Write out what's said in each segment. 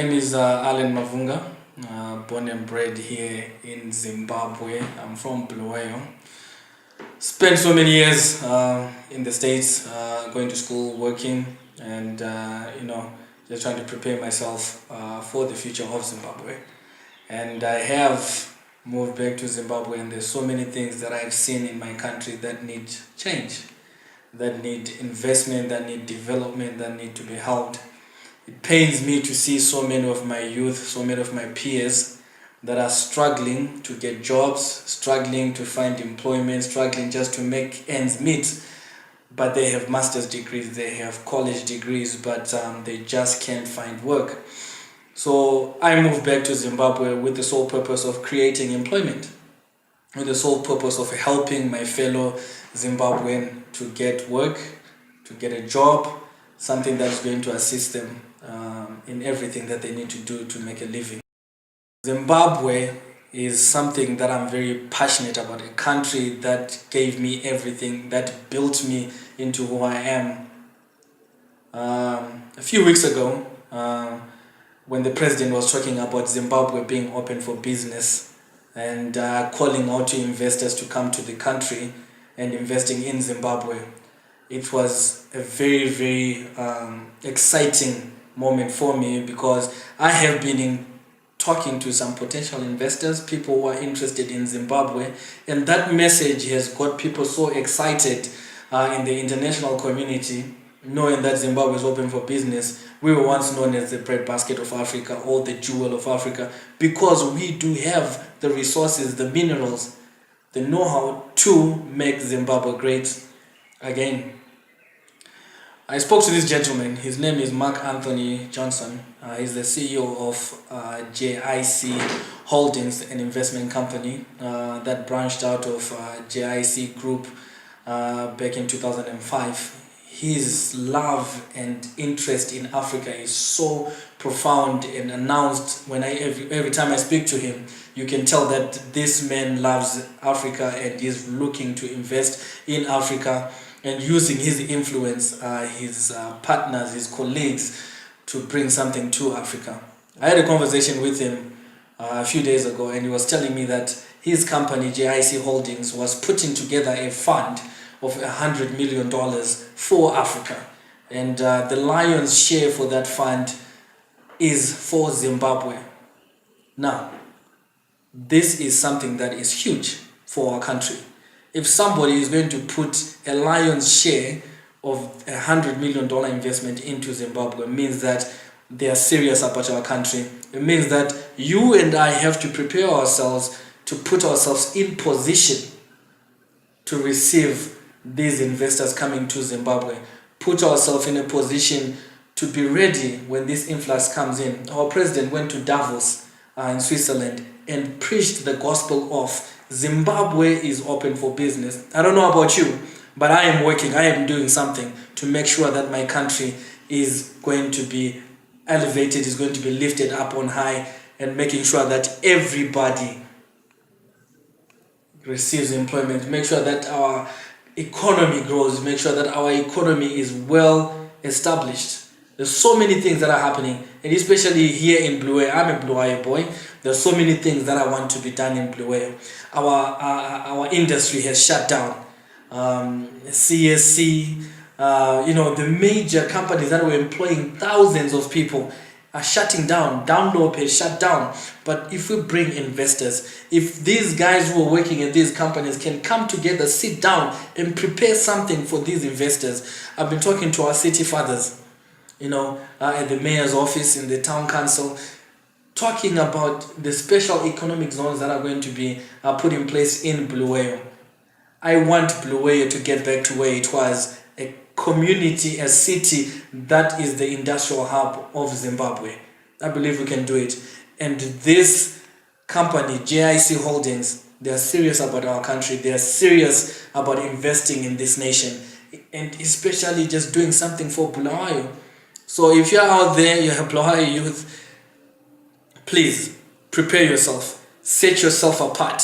name is Alan Mavunga, born and bred here in Zimbabwe. I'm from Bulawayo. Spent so many years in the States, going to school, working, and just trying to prepare myself for the future of Zimbabwe. And I have moved back to Zimbabwe, and there's so many things that I've seen in my country that need change, that need investment, that need development, that need to be helped. It pains me to see so many of my youth, so many of my peers that are struggling to get jobs, struggling to find employment, struggling just to make ends meet. But they have master's degrees, they have college degrees, but they just can't find work. So I moved back to Zimbabwe with the sole purpose of creating employment, with the sole purpose of helping my fellow Zimbabwean to get work, to get a job, something that's going to assist them in everything that they need to do to make a living. Zimbabwe is something that I'm very passionate about, a country that gave me everything, that built me into who I am. A few weeks ago, when the president was talking about Zimbabwe being open for business and calling out to investors to come to the country and investing in Zimbabwe, it was a very, very exciting moment for me, because I have been talking to some potential investors, people who are interested in Zimbabwe, and that message has got people so excited in the international community, knowing that Zimbabwe is open for business. We were once known as the breadbasket of Africa, or the jewel of Africa, because we do have the resources, the minerals, the know-how to make Zimbabwe great again. I spoke to this gentleman. His name is Mark Anthony Johnson. He's the CEO of JIC Holdings, an investment company that branched out of JIC Group back in 2005. His love and interest in Africa is so profound and announced. When every time I speak to him, you can tell that this man loves Africa and is looking to invest in Africa and using his influence, his partners, his colleagues, to bring something to Africa. I had a conversation with him a few days ago, and he was telling me that his company, JIC Holdings, was putting together a fund of $100 million for Africa. And the lion's share for that fund is for Zimbabwe. Now, this is something that is huge for our country. If somebody is going to put a lion's share of $100 million investment into Zimbabwe, it means that they are serious about our country. It means that you and I have to prepare ourselves to put ourselves in position to receive these investors coming to Zimbabwe. Put ourselves in a position to be ready when this influx comes in. Our president went to Davos in Switzerland and preached the gospel of Zimbabwe is open for business. I don't know about you, but I am working, I am doing something to make sure that my country is going to be elevated, is going to be lifted up on high, and making sure that everybody receives employment, make sure that our economy grows, make sure that our economy is well established. There's so many things that are happening, and especially here in Bulawayo. I'm a Bulawayo boy. There's so many things that I want to be done in Bulawayo. Our industry has shut down. CSC, the major companies that were employing thousands of people are shutting down. Download has shut down. But if we bring investors, if these guys who are working in these companies can come together, sit down and prepare something for these investors. I've been talking to our city fathers, at the mayor's office, in the town council, talking about the special economic zones that are going to be put in place in Bulawayo. I want Bulawayo to get back to where it was, a community, a city that is the industrial hub of Zimbabwe. I believe we can do it. And this company, JIC Holdings, they are serious about our country. They are serious about investing in this nation, and especially just doing something for Bulawayo. So if you're out there, you're a Bulawayo youth, please prepare yourself, set yourself apart,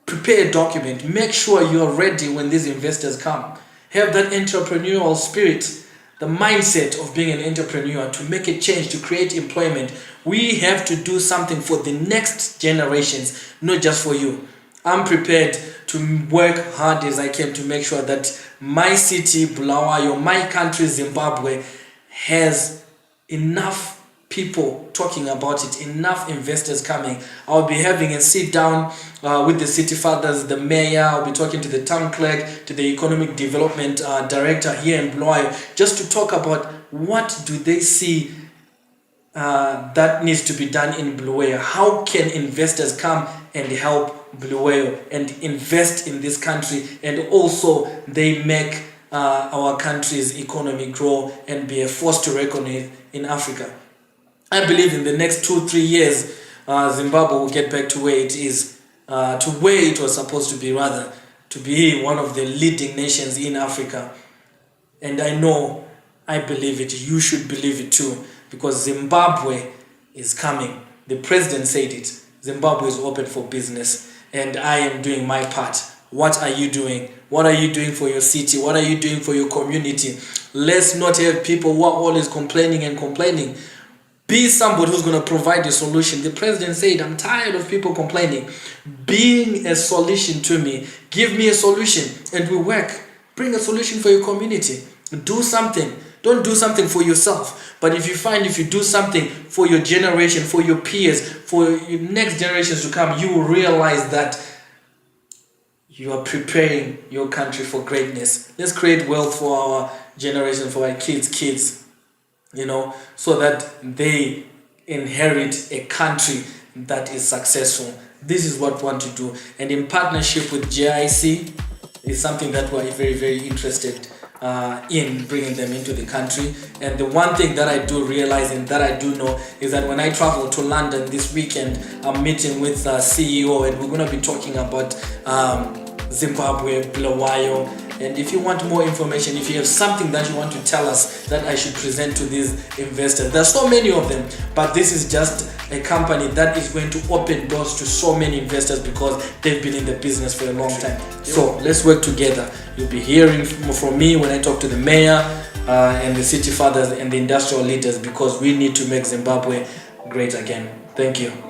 prepare a document, make sure you're ready when these investors come. Have that entrepreneurial spirit. the mindset of being an entrepreneur, to make a change, to create employment. We have to do something for the next generations, not just for you. I'm prepared to work hard as I can to make sure that my city, Bulawayo, my country, Zimbabwe, has enough people talking about it, enough investors coming. I'll be having a sit down with the city fathers, the mayor. I'll be talking to the town clerk, to the economic development director here in Bulawayo, just to talk about what do they see that needs to be done in Bulawayo. How can investors come and help Bulawayo and invest in this country, and also they make our country's economy grow and be a force to reckon with in Africa. I believe in the next 2-3 years, Zimbabwe will get back to where it is, to where it was supposed to be, rather, to be one of the leading nations in Africa. And I believe it. You should believe it too, because Zimbabwe is coming. The president said it. Zimbabwe is open for business, and I am doing my part. What are you doing? What are you doing for your city? What are you doing for your community? Let's not have people who are always complaining. Be somebody who's going to provide a solution. The president said, I'm tired of people complaining. Being a solution to me. Give me a solution and we work. Bring a solution for your community. Do something. Don't do something for yourself. But if you do something for your generation, for your peers, for your next generations to come, you will realize that you are preparing your country for greatness. Let's create wealth for our generation, for our kids, so that they inherit a country that is successful. This is what we want to do. And in partnership with GIC is something that we're very, very interested in bringing them into the country. And the one thing that I do realize and that I do know is that when I travel to London this weekend, I'm meeting with CEO, and we're going to be talking about Zimbabwe, Bulawayo. And if you want more information, if you have something that you want to tell us that I should present to these investors, there's so many of them, but this is just a company that is going to open doors to so many investors because they've been in the business for a long time. So let's work together. You'll be hearing from me when I talk to the mayor and the city fathers and the industrial leaders, because we need to make Zimbabwe great again. Thank you.